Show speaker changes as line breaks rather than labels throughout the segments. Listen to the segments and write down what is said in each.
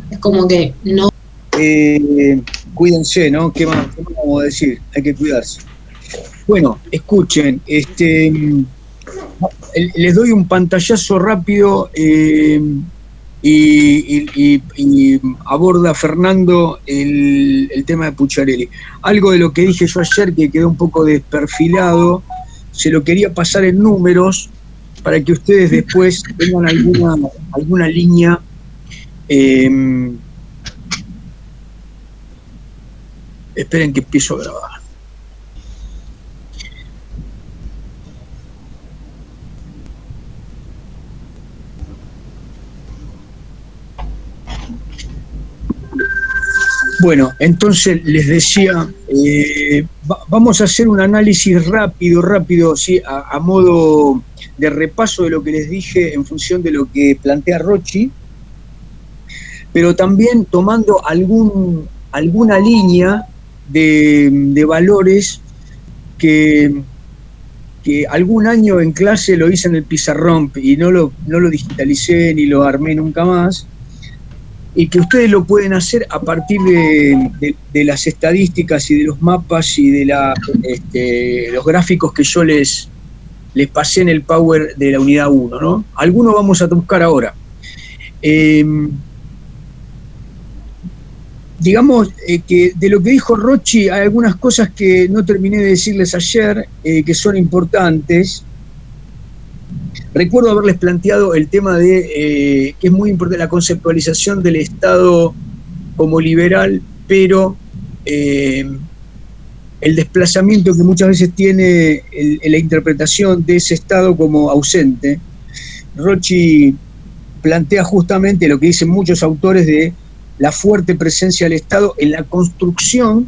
Es como que no.
Cuídense, ¿no? ¿Qué más vamos a decir? Hay que cuidarse. Bueno, escuchen, les doy un pantallazo rápido y aborda Fernando el tema de Pucciarelli. Algo de lo que dije yo ayer que quedó un poco desperfilado, se lo quería pasar en números para que ustedes después tengan alguna línea. Esperen que empiezo a grabar. Bueno, entonces les decía, vamos a hacer un análisis rápido, ¿sí? A modo de repaso de lo que les dije en función de lo que plantea Rocchi, pero también tomando alguna línea de valores que algún año en clase lo hice en el pizarrón y no lo digitalicé ni lo armé nunca más, y que ustedes lo pueden hacer a partir de las estadísticas y de los mapas y de los gráficos que yo les pasé en el Power de la unidad 1, ¿no? Algunos vamos a buscar ahora. Digamos que de lo que dijo Rocchi hay algunas cosas que no terminé de decirles ayer, que son importantes. Recuerdo haberles planteado el tema de que es muy importante la conceptualización del Estado como liberal, pero el desplazamiento que muchas veces tiene la interpretación de ese Estado como ausente. Rocchi plantea justamente lo que dicen muchos autores de la fuerte presencia del Estado en la construcción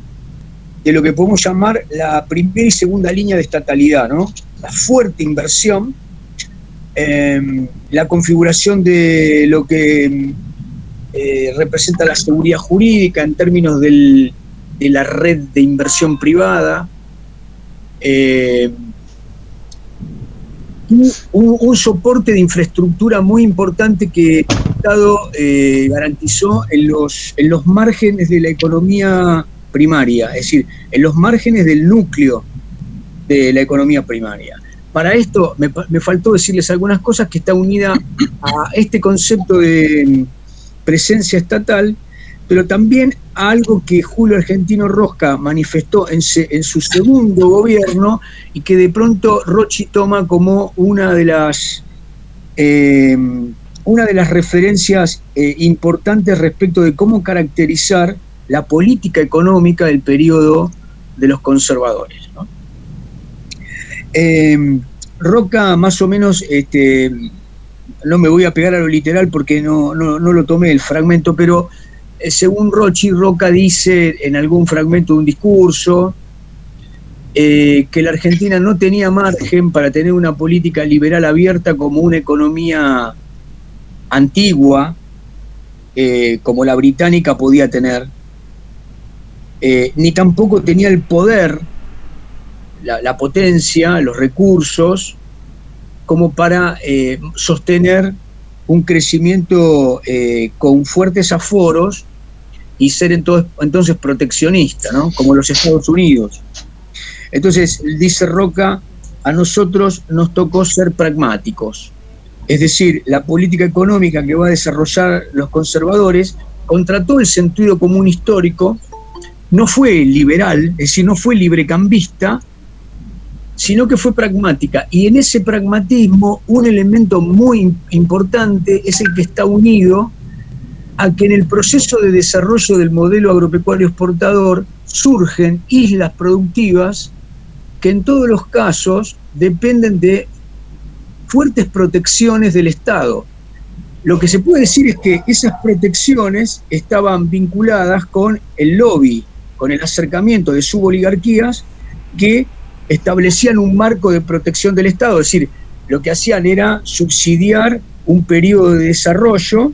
de lo que podemos llamar la primera y segunda línea de estatalidad, ¿no? La fuerte inversión, la configuración de lo que representa la seguridad jurídica en términos de la red de inversión privada, un soporte de infraestructura muy importante que el Estado garantizó en los márgenes de la economía primaria, es decir, en los márgenes del núcleo de la economía primaria. Para esto me faltó decirles algunas cosas que está unida a este concepto de presencia estatal, pero también a algo que Julio Argentino Rosca manifestó en su segundo gobierno y que de pronto Rocchi toma como una de las referencias importantes respecto de cómo caracterizar la política económica del periodo de los conservadores, ¿no? Roca más o menos, no me voy a pegar a lo literal porque no lo tomé el fragmento, pero según Rocchi, Roca dice en algún fragmento de un discurso que la Argentina no tenía margen para tener una política liberal abierta como una economía antigua, como la británica podía tener, ni tampoco tenía el poder, la potencia, los recursos, como para sostener un crecimiento con fuertes aforos y ser entonces proteccionista, ¿no? Como los Estados Unidos. Entonces, dice Roca, a nosotros nos tocó ser pragmáticos. Es decir, la política económica que va a desarrollar los conservadores, contra todo el sentido común histórico, no fue liberal, es decir, no fue librecambista, sino que fue pragmática. Y en ese pragmatismo, un elemento muy importante es el que está unido a que en el proceso de desarrollo del modelo agropecuario exportador surgen islas productivas que en todos los casos dependen de fuertes protecciones del Estado. Lo que se puede decir es que esas protecciones estaban vinculadas con el lobby, con el acercamiento de suboligarquías que establecían un marco de protección del Estado, es decir, lo que hacían era subsidiar un periodo de desarrollo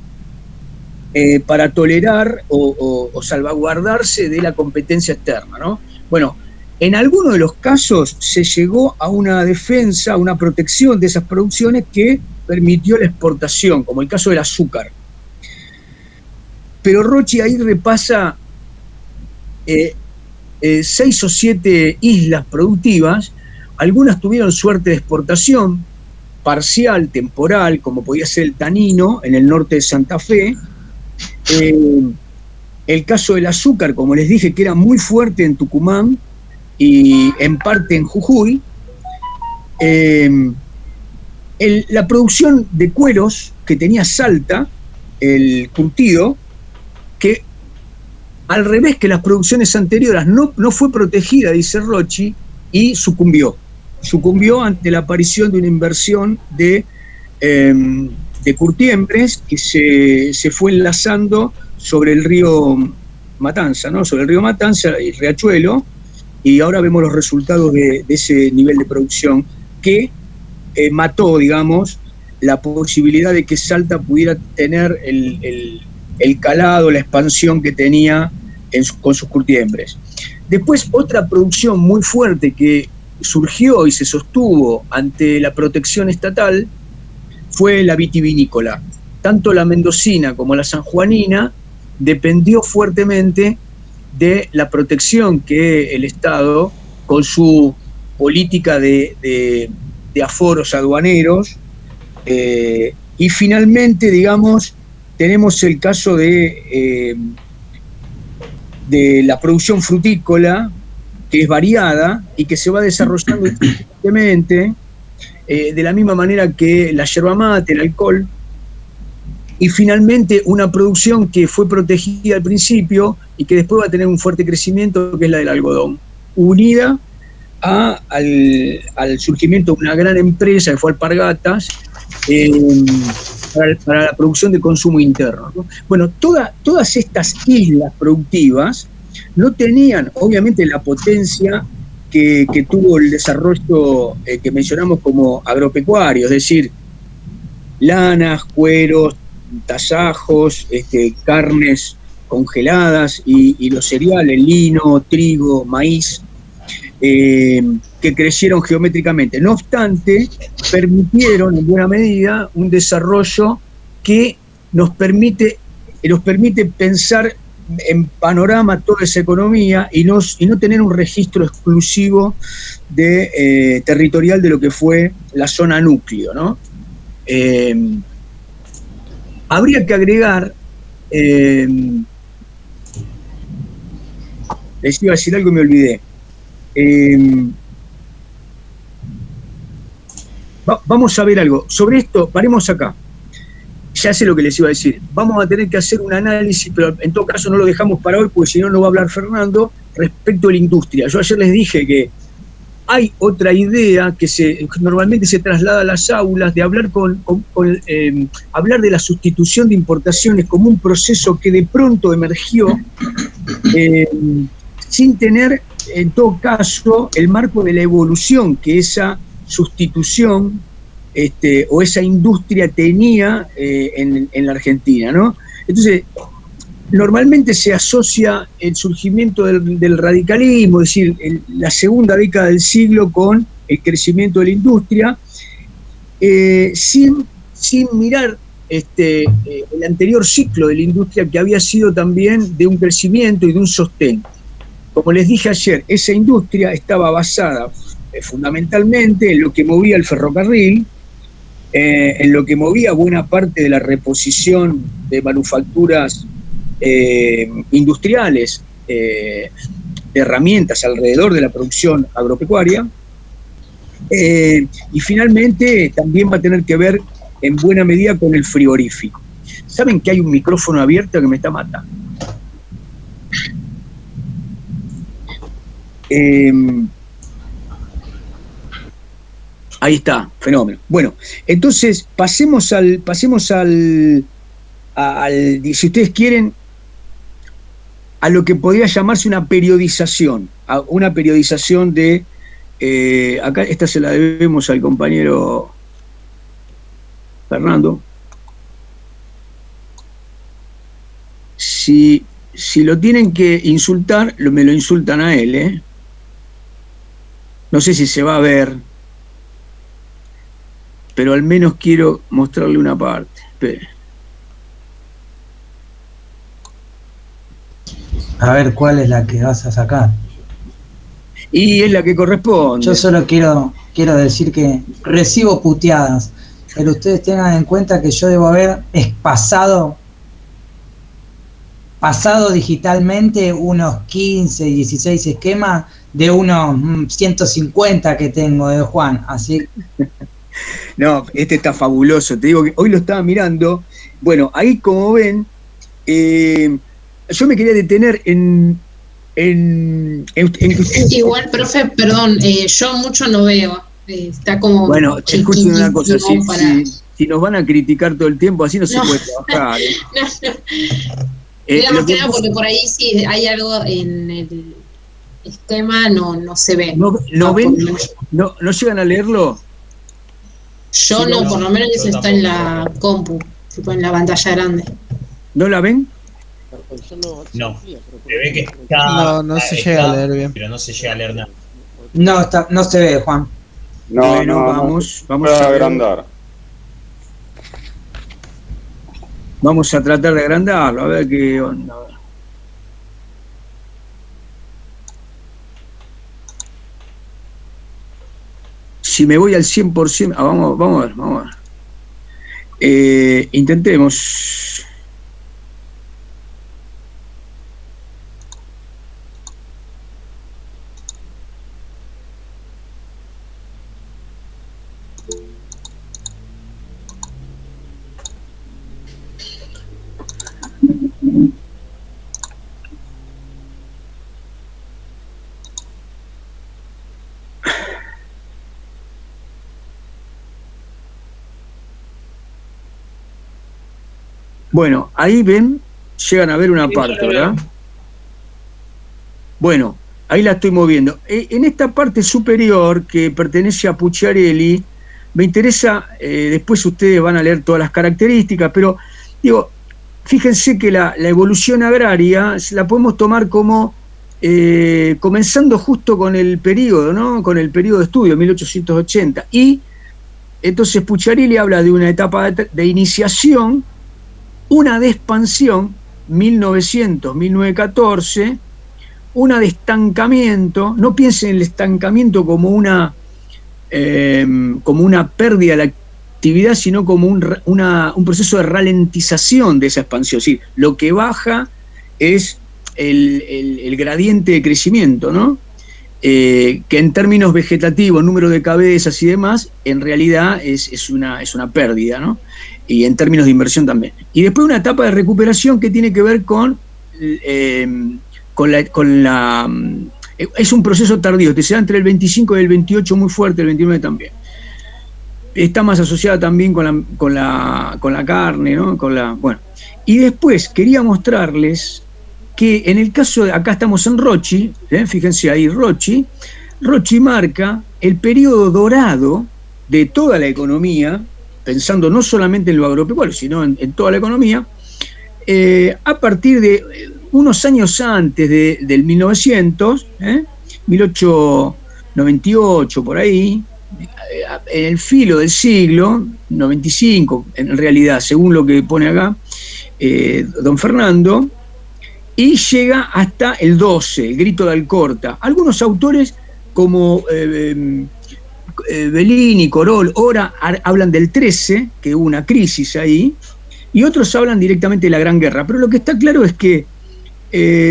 para tolerar o salvaguardarse de la competencia externa, ¿no? Bueno, en algunos de los casos se llegó a una defensa, a una protección de esas producciones que permitió la exportación, como el caso del azúcar. pero Rocchi ahí repasa 6 o 7 islas productivas. Algunas tuvieron suerte de exportación, parcial, temporal, como podía ser el tanino en el norte de Santa Fe. El caso del azúcar, como les dije, que era muy fuerte en Tucumán y en parte en Jujuy. La producción de cueros que tenía Salta, el curtido, que al revés que las producciones anteriores no fue protegida, dice Rocchi, y sucumbió ante la aparición de una inversión de curtiembres que se fue enlazando sobre el río Matanza, ¿no? Sobre el río Matanza y Riachuelo, y ahora vemos los resultados de ese nivel de producción que mató, digamos, la posibilidad de que Salta pudiera tener el calado, la expansión que tenía con sus curtiembres. Después, otra producción muy fuerte que surgió y se sostuvo ante la protección estatal fue la vitivinícola. Tanto la mendocina como la sanjuanina dependió fuertemente de la protección que el Estado, con su política de aforos aduaneros, y finalmente, digamos, tenemos el caso de la producción frutícola, que es variada y que se va desarrollando constantemente, de la misma manera que la yerba mate, el alcohol, y finalmente una producción que fue protegida al principio y que después va a tener un fuerte crecimiento, que es la del algodón, unida al surgimiento de una gran empresa que fue Alpargatas, para la producción de consumo interno, ¿no? Bueno, todas estas islas productivas no tenían, obviamente, la potencia que tuvo el desarrollo que mencionamos como agropecuario, es decir, lanas, cueros, tasajos, carnes congeladas y los cereales, lino, trigo, maíz, que crecieron geométricamente. No obstante, permitieron en buena medida un desarrollo que nos permite pensar en panorama toda esa economía y no tener un registro exclusivo territorial de lo que fue la zona núcleo, ¿no? Habría que agregar, les iba a decir algo y me olvidé. Vamos a ver algo. Sobre esto, paremos acá. Ya sé lo que les iba a decir. Vamos a tener que hacer un análisis, pero en todo caso no lo dejamos para hoy, porque si no, no va a hablar Fernando, respecto a la industria. Yo ayer les dije que hay otra idea que normalmente se traslada a las aulas, de hablar hablar de la sustitución de importaciones como un proceso que de pronto emergió, sin tener, en todo caso, el marco de la evolución que esa sustitución o esa industria tenía en la Argentina, ¿no? Entonces, normalmente se asocia el surgimiento del radicalismo, es decir, la segunda década del siglo, con el crecimiento de la industria, sin mirar el anterior ciclo de la industria, que había sido también de un crecimiento y de un sostén. Como les dije ayer, esa industria estaba basada fundamentalmente en lo que movía el ferrocarril, en lo que movía buena parte de la reposición de manufacturas industriales, de herramientas alrededor de la producción agropecuaria, y finalmente también va a tener que ver en buena medida con el frigorífico. ¿Saben que hay un micrófono abierto que me está matando? Ahí está, fenómeno. Bueno, entonces pasemos al, si ustedes quieren, a lo que podría llamarse una periodización, de, acá esta se la debemos al compañero Fernando. Si lo tienen que insultar, me lo insultan a él, ¿eh? No sé si se va a ver, pero al menos quiero mostrarle una parte. Espere.
A ver cuál es la que vas a sacar.
Y es la que corresponde.
Yo solo quiero decir que recibo puteadas, pero ustedes tengan en cuenta que yo debo haber pasado digitalmente unos 15, 16 esquemas de unos 150 que tengo de Juan, así.
No, este está fabuloso, te digo que hoy lo estaba mirando. Bueno, ahí como ven, yo me quería detener en que ustedes...
Igual, profe, perdón, yo mucho no veo. Está como
Bueno, escuchen una cosa,
para...
si nos van a criticar todo el tiempo, así no se puede trabajar.
No. Era más que nada porque por ahí si hay algo en el esquema no se ve.
¿No ven? ¿No llegan a leerlo?
Yo no, por lo menos eso está en la compu, tipo en la pantalla grande.
¿No la ven?
No, se ve que está,
no se llega a leer bien.
Pero no se llega a leer nada.
No se ve, Juan.
Bueno, vamos a
agrandar.
Vamos a tratar de agrandarlo, a ver qué onda. Si me voy al 100%, vamos a ver. Intentemos. Bueno, ahí ven, llegan a ver una parte, ¿verdad? Bueno, ahí la estoy moviendo. En esta parte superior, que pertenece a Pucciarelli, me interesa, después ustedes van a leer todas las características, pero digo, fíjense que la evolución agraria la podemos tomar como comenzando justo con el periodo, ¿no? Con el periodo de estudio, 1880. Y entonces Pucciarelli habla de una etapa de iniciación, una de expansión, 1900-1914, una de estancamiento. No piensen en el estancamiento como una pérdida de la actividad, sino como un proceso de ralentización de esa expansión. Es decir, lo que baja es el gradiente de crecimiento, ¿no? Que en términos vegetativos, número de cabezas y demás, en realidad es una pérdida, ¿no? Y en términos de inversión también. Y después una etapa de recuperación que tiene que ver con la es un proceso tardío, que se da entre el 25 y el 28 muy fuerte, el 29 también. Está más asociada también con la carne, ¿no? Bueno. Y después quería mostrarles que en el caso de, acá estamos en Rocci, fíjense ahí, Rocci marca el periodo dorado de toda la economía, pensando no solamente en lo agropecuario, sino en toda la economía, a partir de unos años antes del 1900, 1898, por ahí, en el filo del siglo, 95 en realidad, según lo que pone acá don Fernando, y llega hasta el 12, el Grito de Alcorta. Algunos autores como Bellini, Corol, Ora, hablan del 13, que hubo una crisis ahí, y otros hablan directamente de la Gran Guerra. Pero lo que está claro es que,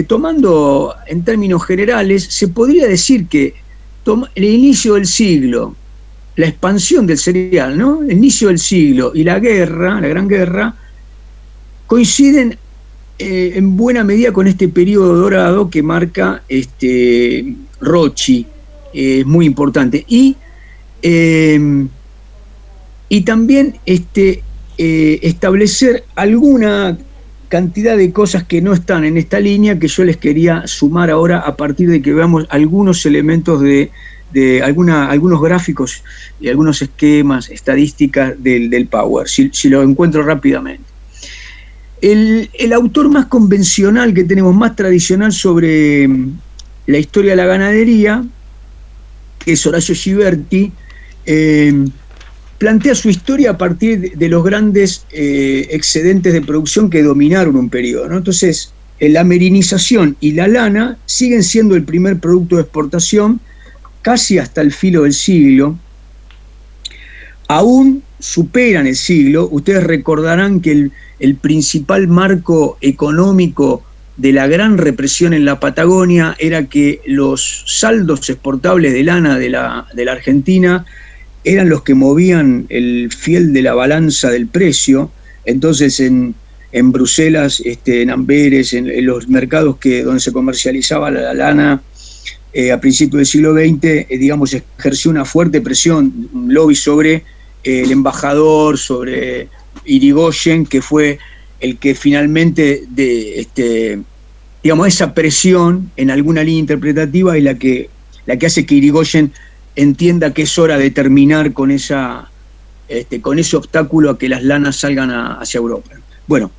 tomando en términos generales, se podría decir que el inicio del siglo, la expansión del cereal, ¿no? El inicio del siglo y la guerra, la Gran Guerra, coinciden en buena medida con este periodo dorado que marca Rocci, es muy importante. Y también establecer alguna cantidad de cosas que no están en esta línea, que yo les quería sumar ahora a partir de que veamos algunos elementos de algunos gráficos y algunos esquemas, estadísticas del Power, si lo encuentro rápidamente. El autor más convencional que tenemos, más tradicional sobre la historia de la ganadería, que es Horacio Ghiberti, plantea su historia a partir de los grandes excedentes de producción que dominaron un periodo, ¿no? Entonces, la merinización y la lana siguen siendo el primer producto de exportación casi hasta el filo del siglo. Aún superan el siglo. Ustedes recordarán que el principal marco económico de la gran represión en la Patagonia era que los saldos exportables de lana de la Argentina eran los que movían el fiel de la balanza del precio. Entonces en Bruselas, en Amberes, en los mercados donde se comercializaba la lana a principios del siglo XX, digamos, ejerció una fuerte presión, un lobby sobre el embajador, sobre Irigoyen, que fue el que finalmente, digamos, esa presión en alguna línea interpretativa y la que hace que Irigoyen entienda que es hora de terminar con ese obstáculo a que las lanas salgan hacia Europa. Bueno,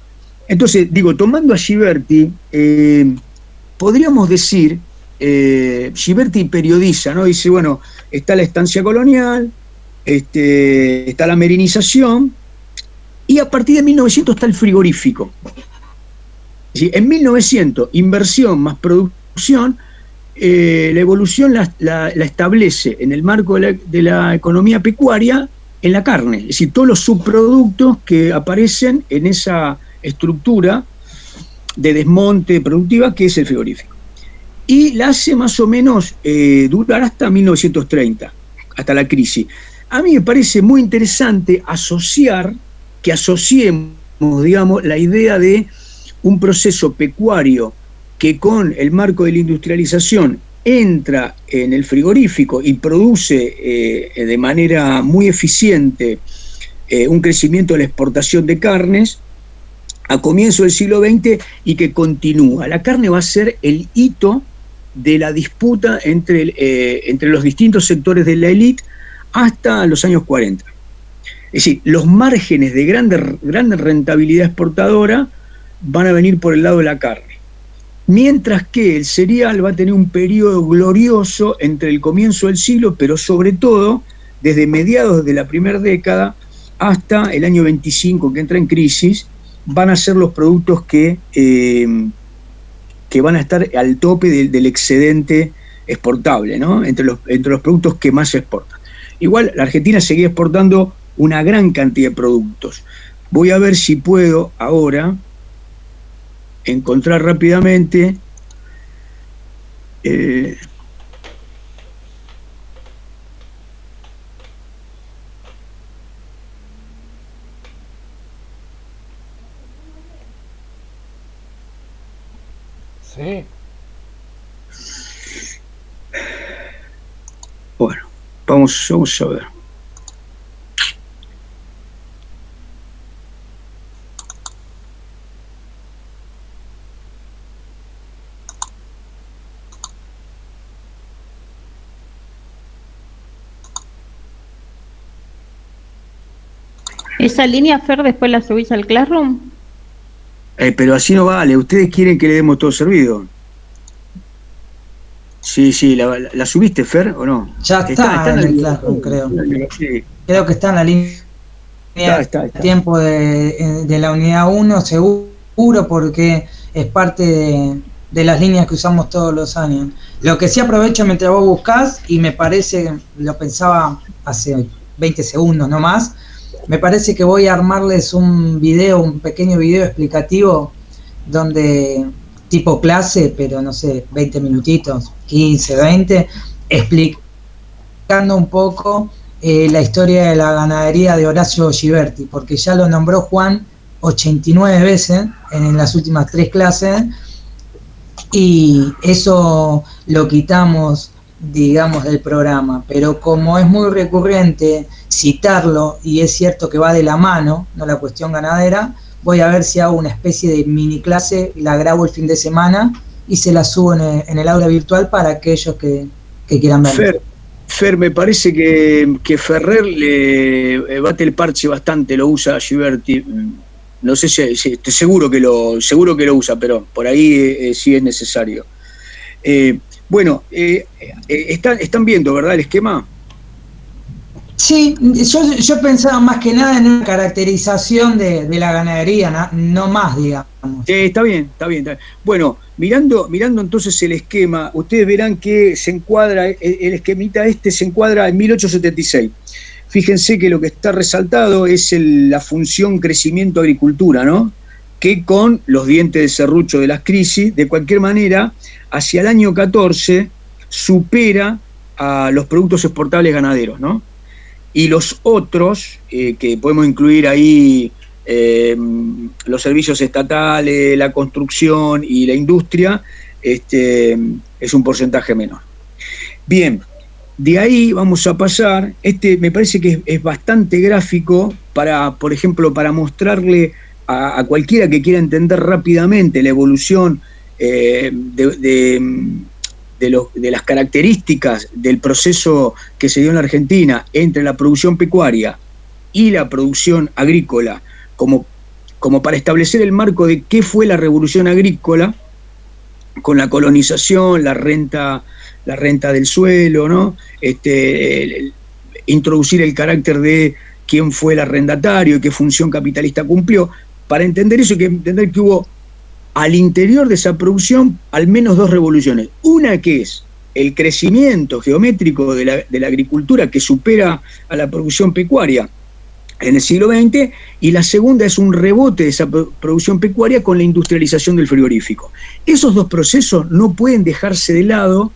entonces, digo, tomando a Ghiberti, podríamos decir, Ghiberti periodiza, ¿no? Dice, bueno, está la estancia colonial, está la merinización, y a partir de 1900 está el frigorífico. Es decir, en 1900, inversión más producción, la evolución la establece en el marco de la economía pecuaria en la carne, es decir, todos los subproductos que aparecen en esa estructura de desmonte productiva que es el frigorífico. Y la hace más o menos durar hasta 1930, hasta la crisis. A mí me parece muy interesante que asociemos, digamos, la idea de un proceso pecuario que con el marco de la industrialización entra en el frigorífico y produce de manera muy eficiente un crecimiento de la exportación de carnes a comienzo del siglo XX y que continúa. La carne va a ser el hito de la disputa entre los distintos sectores de la élite hasta los años 40. Es decir, los márgenes de grande rentabilidad exportadora van a venir por el lado de la carne. Mientras que el cereal va a tener un periodo glorioso entre el comienzo del siglo, pero sobre todo desde mediados de la primera década hasta el año 25, que entra en crisis, van a ser los productos que van a estar al tope del excedente exportable, ¿no? Entre los productos que más se exportan. Igual, la Argentina seguía exportando una gran cantidad de productos. Voy a ver si puedo ahora encontrar rápidamente
sí.
Bueno, vamos a ver.
¿Esa línea, Fer, después la subís al Classroom?
Pero así no vale. ¿Ustedes quieren que le demos todo servido? Sí, ¿la subiste, Fer, o no?
Ya está en el Classroom, creo.
Sí.
Creo que está en la línea
Está.
de tiempo de la unidad 1, seguro, porque es parte de las líneas que usamos todos los años. Lo que sí aprovecho mientras vos buscás, y me parece, lo pensaba hace 20 segundos no más, me parece que voy a armarles un pequeño video explicativo donde, tipo clase, pero no sé, 20 minutitos, 15, 20, explicando un poco la historia de la ganadería de Horacio Ghiberti, porque ya lo nombró Juan 89 veces en las últimas 3 clases, y eso lo quitamos, digamos, del programa, pero como es muy recurrente citarlo, y es cierto que va de la mano, no la cuestión ganadera, voy a ver si hago una especie de mini clase, la grabo el fin de semana y se la subo en el aula virtual para aquellos que quieran ver.
Fer, me parece que Ferrer le bate el parche bastante, lo usa Ghiberti. No sé si estoy seguro que lo usa, pero por ahí sí es necesario. Bueno, están viendo, ¿verdad, el esquema?
Sí, yo pensaba más que nada en una caracterización de la ganadería, no más, digamos.
Está bien. Bueno, mirando entonces el esquema, ustedes verán que se encuadra, el esquemita se encuadra en 1876. Fíjense que lo que está resaltado es la función crecimiento-agricultura, ¿no? Que con los dientes de serrucho de las crisis, de cualquier manera, hacia el año 14 supera a los productos exportables ganaderos, ¿no? Y los otros, que podemos incluir ahí los servicios estatales, la construcción y la industria, es un porcentaje menor. Bien, de ahí vamos a pasar, me parece que es bastante gráfico para, por ejemplo, para mostrarle a cualquiera que quiera entender rápidamente la evolución de las características del proceso que se dio en la Argentina entre la producción pecuaria y la producción agrícola, como para establecer el marco de qué fue la revolución agrícola, con la colonización, la renta del suelo, ¿no? Introducir el carácter de quién fue el arrendatario y qué función capitalista cumplió. Para entender eso hay que entender que hubo al interior de esa producción al menos dos revoluciones. Una que es el crecimiento geométrico de la agricultura que supera a la producción pecuaria en el siglo XX, y la segunda es un rebote de esa producción pecuaria con la industrialización del frigorífico. Esos dos procesos no pueden dejarse de lado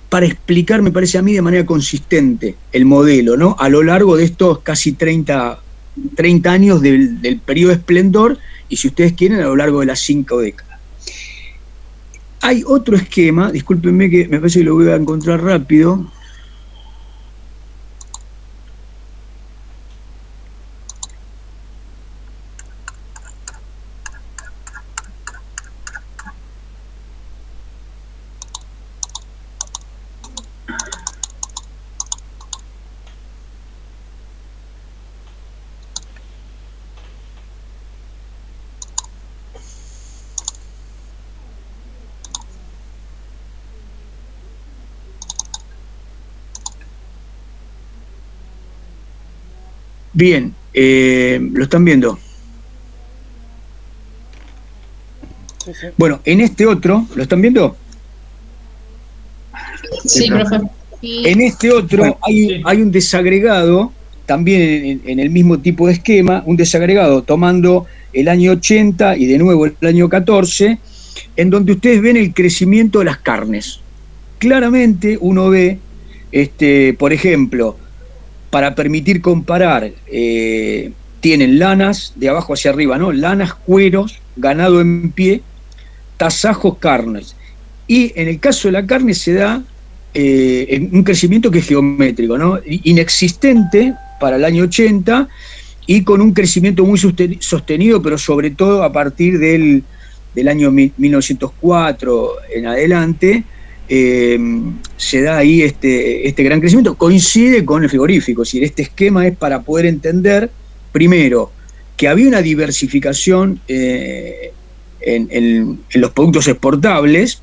para explicar, me parece a mí, de manera consistente el modelo, ¿no? A lo largo de estos casi 30 años del periodo de esplendor, y si ustedes quieren, a lo largo de las 5 décadas. Hay otro esquema, discúlpenme que me parece que lo voy a encontrar rápido. Bien, ¿lo están viendo? Bueno, en este otro, ¿lo están viendo?
Sí, profe.
En este otro hay un desagregado, también en el mismo tipo de esquema, un desagregado tomando el año 80 y de nuevo el año 14, en donde ustedes ven el crecimiento de las carnes. Claramente uno ve, por ejemplo, para permitir comparar, tienen lanas de abajo hacia arriba, ¿no? Lanas, cueros, ganado en pie, tasajos, carnes. Y en el caso de la carne se da un crecimiento que es geométrico, ¿no? Inexistente para el año 80 y con un crecimiento muy sostenido, pero sobre todo a partir del año 1904 en adelante. Se da ahí este gran crecimiento, coincide con el frigorífico, es decir, este esquema es para poder entender, primero, que había una diversificación en los productos exportables.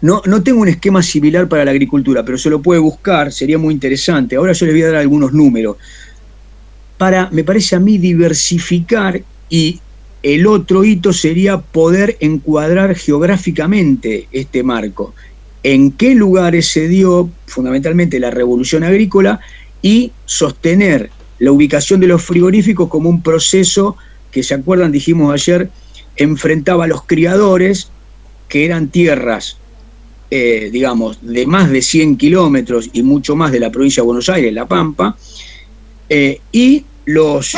No tengo un esquema similar para la agricultura, pero se lo puede buscar, sería muy interesante. Ahora yo les voy a dar algunos números. Me parece a mí, diversificar, y el otro hito sería poder encuadrar geográficamente este marco. En qué lugares se dio fundamentalmente la revolución agrícola y sostener la ubicación de los frigoríficos como un proceso que, ¿se acuerdan? Dijimos ayer, enfrentaba a los criadores, que eran tierras, digamos, de más de 100 kilómetros y mucho más de la provincia de Buenos Aires, La Pampa, y los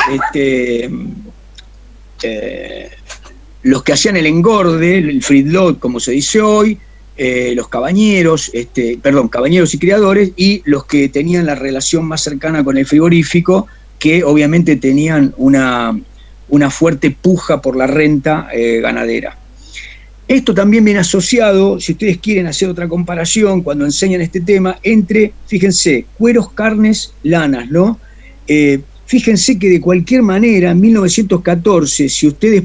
que hacían el engorde, el feedlot, como se dice hoy, los cabañeros, cabañeros y criadores, y los que tenían la relación más cercana con el frigorífico, que obviamente tenían una fuerte puja por la renta ganadera. Esto también viene asociado, si ustedes quieren hacer otra comparación cuando enseñan este tema, entre, fíjense, cueros, carnes, lanas, ¿no? Fíjense que de cualquier manera, en 1914, si ustedes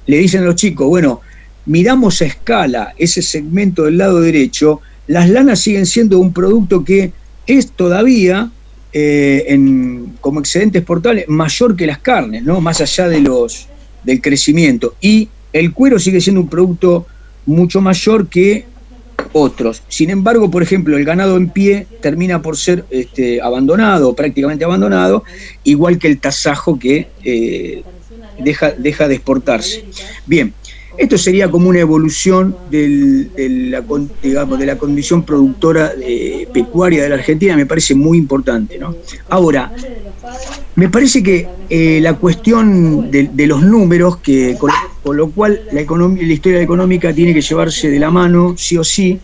le dicen a los chicos, bueno, miramos a escala ese segmento del lado derecho, las lanas siguen siendo un producto que es todavía como excedente exportable mayor que las carnes, ¿no? Más allá del crecimiento. Y el cuero sigue siendo un producto mucho mayor que otros. Sin embargo, por ejemplo, el ganado en pie termina por ser abandonado, prácticamente abandonado, igual que el tasajo que deja de exportarse. Bien, esto sería como una evolución de la condición productora pecuaria de la Argentina, me parece muy importante, ¿no? Ahora, me parece que la cuestión de los números, con lo cual la historia económica tiene que llevarse de la mano, sí o sí,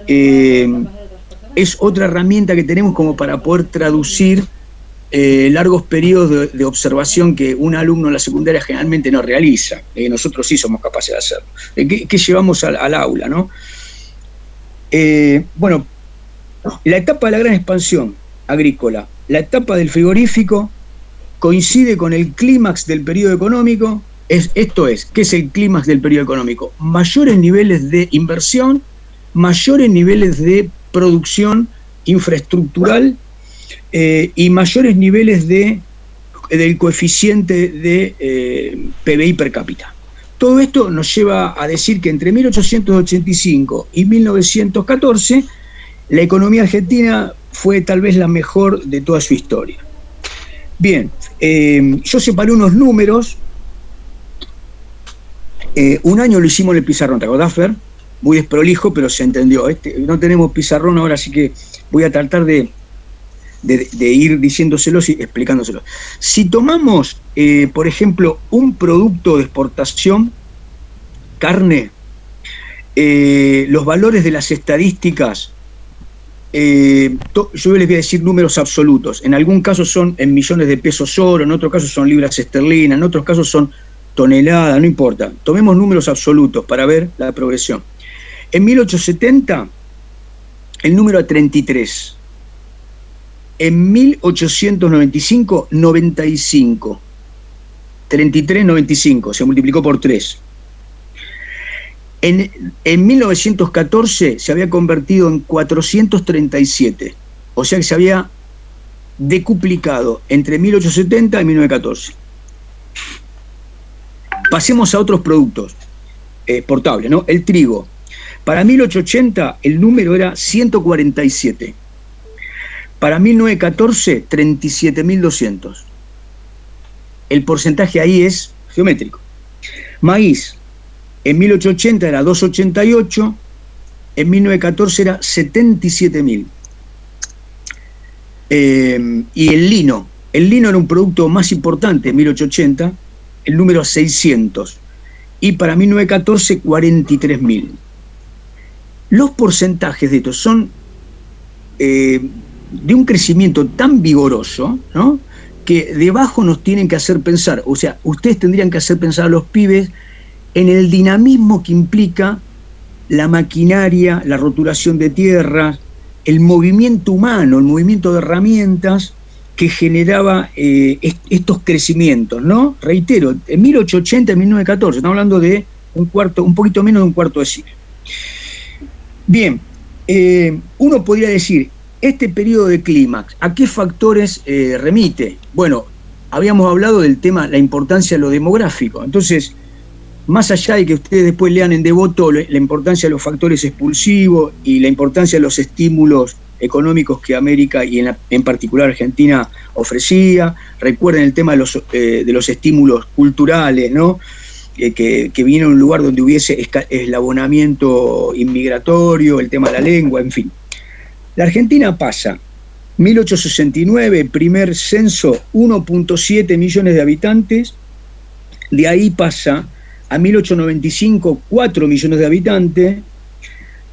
es otra herramienta que tenemos como para poder traducir largos periodos de observación que un alumno en la secundaria generalmente no realiza. Nosotros sí somos capaces de hacerlo. ¿Qué llevamos al aula, ¿no? Bueno, la etapa de la gran expansión agrícola, la etapa del frigorífico, coincide con el clímax del periodo económico. ¿Qué es el clímax del periodo económico? Mayores niveles de inversión, mayores niveles de producción infraestructural, y mayores niveles del coeficiente de PBI per cápita. Todo esto nos lleva a decir que entre 1885 y 1914 la economía argentina fue tal vez la mejor de toda su historia. Bien, yo separé unos números. Un año lo hicimos en el pizarrón, ¿te acordás, Fer? Muy desprolijo, pero se entendió. No tenemos pizarrón ahora, así que voy a tratar de ir diciéndoselos y explicándoselos. Si tomamos, por ejemplo, un producto de exportación, carne, los valores de las estadísticas, yo les voy a decir números absolutos. En algún caso son en millones de pesos oro, en otro caso son libras esterlinas, en otros casos son toneladas, no importa. Tomemos números absolutos para ver la progresión. En 1870, el número era 33. En 1895, 95. 33, 95, se multiplicó por 3. En 1914 se había convertido en 437, o sea que se había decuplicado entre 1870 y 1914. Pasemos a otros productos exportables, ¿no? El trigo. Para 1880 el número era 147. Para 1914, 37.200. El porcentaje ahí es geométrico. Maíz, en 1880 era 288, en 1914 era 77.000. Y el lino era un producto más importante en 1880, el número 600. Y para 1914, 43.000. Los porcentajes de estos son de un crecimiento tan vigoroso, ¿no?, que debajo nos tienen que hacer pensar, o sea, ustedes tendrían que hacer pensar a los pibes en el dinamismo que implica la maquinaria, la roturación de tierras, el movimiento humano, el movimiento de herramientas que generaba estos crecimientos, ¿no? Reitero, en 1880 y 1914, estamos hablando de un poquito menos de un cuarto de siglo. Bien, uno podría decir, este periodo de clímax, ¿a qué factores remite? Bueno, habíamos hablado del tema, la importancia de lo demográfico. Entonces, más allá de que ustedes después lean en Devoto la importancia de los factores expulsivos y la importancia de los estímulos económicos que América y en particular Argentina ofrecía, recuerden el tema de los estímulos culturales, ¿no?, que vinieron a un lugar donde hubiese eslabonamiento inmigratorio, el tema de la lengua, en fin. La Argentina pasa, 1869, primer censo, 1.7 millones de habitantes, de ahí pasa a 1895, 4 millones de habitantes,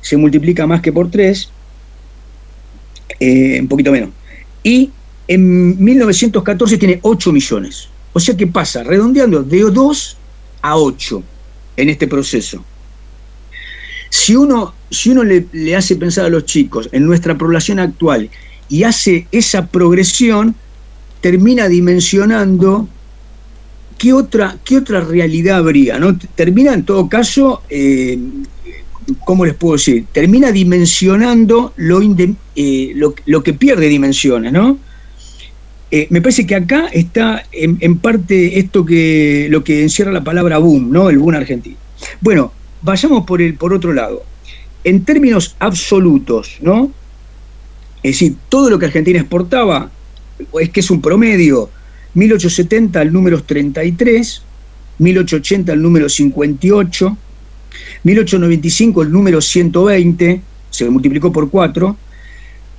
se multiplica más que por 3, un poquito menos, y en 1914 tiene 8 millones, o sea que pasa, redondeando, de 2 a 8 en este proceso. Si uno le hace pensar a los chicos en nuestra población actual y hace esa progresión, termina dimensionando qué otra realidad habría, ¿no? Termina en todo caso, ¿cómo les puedo decir? Termina dimensionando lo que pierde dimensiones, ¿no? Me parece que acá está en parte lo que encierra la palabra boom, ¿no? El boom argentino. Bueno, vayamos por otro lado. En términos absolutos, ¿no? Es decir, todo lo que Argentina exportaba, es que es un promedio, 1870 el número 33, 1880 el número 58, 1895 el número 120, se multiplicó por 4,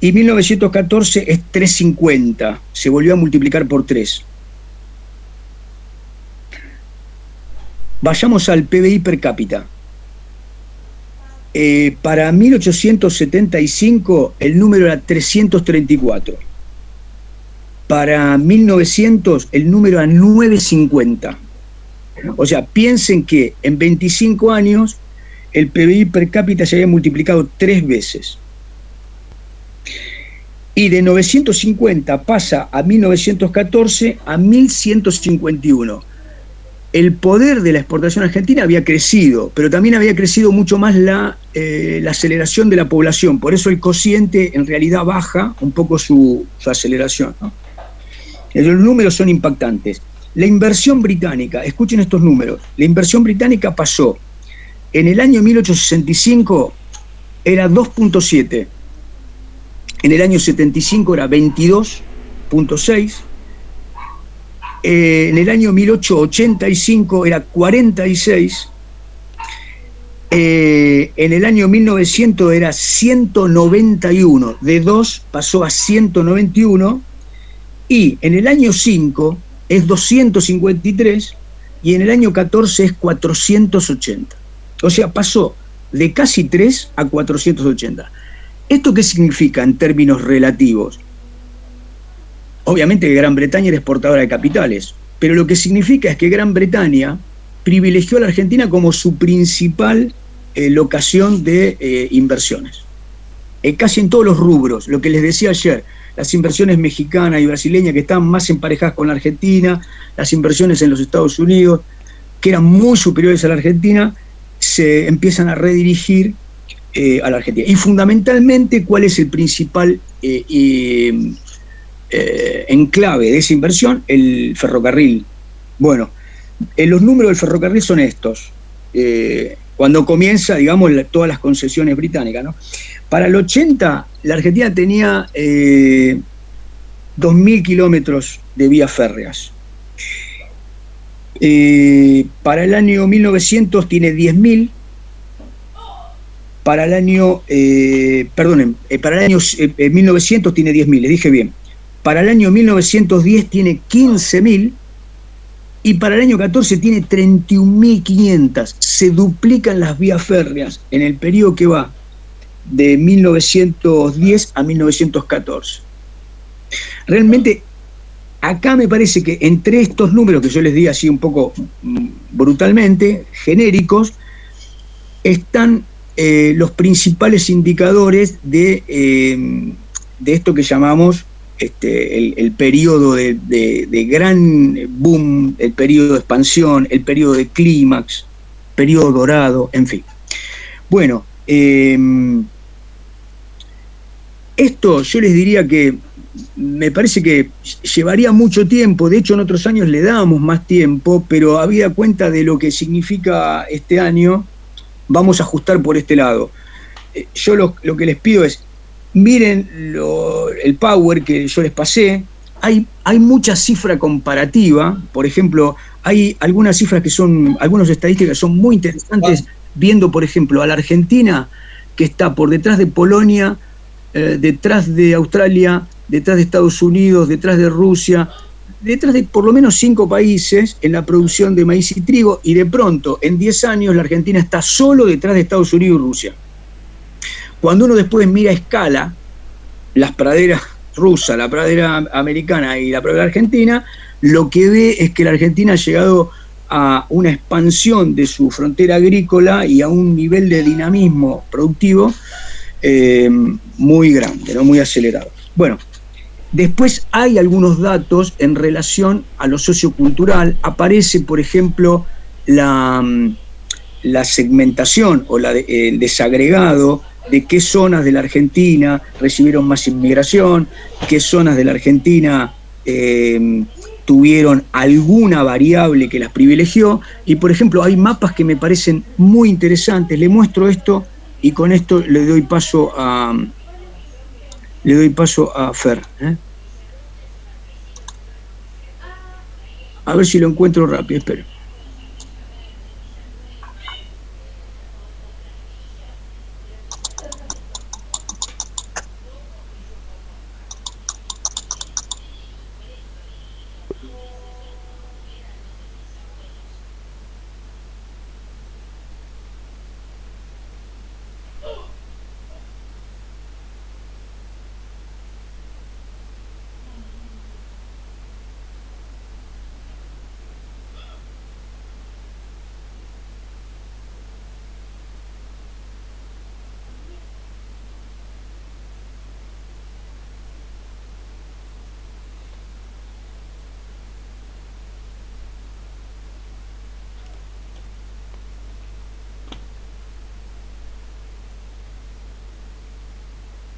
y 1914 es 350, se volvió a multiplicar por 3. Vayamos al PBI per cápita. Para 1875 el número era 334. Para 1900 el número era 950. O sea, piensen que en 25 años el PBI per cápita se había multiplicado 3 veces. Y de 950 pasa a 1914 a 1151. El poder de la exportación argentina había crecido, pero también había crecido mucho más la aceleración de la población. Por eso el cociente en realidad baja un poco su aceleración, ¿no? Los números son impactantes. La inversión británica, escuchen estos números, la inversión británica pasó, en el año 1865 era 2.7, en el año 75 era 22.6, en el año 1885 era 46, en el año 1900 era 191, de 2 pasó a 191, y en el año 5 es 253 y en el año 14 es 480. O sea, pasó de casi 3 a 480. ¿Esto qué significa en términos relativos? Obviamente que Gran Bretaña era exportadora de capitales, pero lo que significa es que Gran Bretaña privilegió a la Argentina como su principal locación de inversiones. Casi en todos los rubros, lo que les decía ayer, las inversiones mexicanas y brasileñas que estaban más emparejadas con la Argentina, las inversiones en los Estados Unidos, que eran muy superiores a la Argentina, se empiezan a redirigir a la Argentina. Y fundamentalmente, ¿cuál es el principal enclave de esa inversión? El ferrocarril. Bueno, los números del ferrocarril son estos. Cuando comienza, digamos, todas las concesiones británicas, ¿no? Para el 80, la Argentina tenía 2.000 kilómetros de vías férreas. Para el año 1900 tiene 10.000. Para el año, para el año 1900 tiene 10.000, le dije bien. Para el año 1910 tiene 15.000. Y para el año 14 tiene 31.500. Se duplican las vías férreas en el periodo que va de 1910 a 1914. Realmente, acá me parece que entre estos números, que yo les di así un poco brutalmente, genéricos, están los principales indicadores de esto que llamamos el periodo de gran boom, el periodo de expansión, el periodo de clímax, periodo dorado, en fin. Bueno, esto yo les diría que me parece que llevaría mucho tiempo, de hecho en otros años le dábamos más tiempo, pero habida cuenta de lo que significa este año, vamos a ajustar por este lado. Yo lo que les pido es, miren el Power que yo les pasé, hay mucha cifra comparativa, por ejemplo, hay algunas cifras que son, algunas estadísticas que son muy interesantes, viendo por ejemplo a la Argentina, que está por detrás de Polonia, detrás de Australia, detrás de Estados Unidos, detrás de Rusia, detrás de por lo menos 5 países en la producción de maíz y trigo, y de pronto en 10 años la Argentina está solo detrás de Estados Unidos y Rusia. Cuando uno después mira a escala las praderas rusas, la pradera americana y la pradera argentina, lo que ve es que la Argentina ha llegado a una expansión de su frontera agrícola y a un nivel de dinamismo productivo muy grande, ¿no? Muy acelerado. Bueno, después hay algunos datos en relación a lo sociocultural. Aparece, por ejemplo, la segmentación o el desagregado de qué zonas de la Argentina recibieron más inmigración, qué zonas de la Argentina tuvieron alguna variable que las privilegió, y por ejemplo hay mapas que me parecen muy interesantes. Le muestro esto y con esto le doy paso a Fer. A ver si lo encuentro rápido, espero.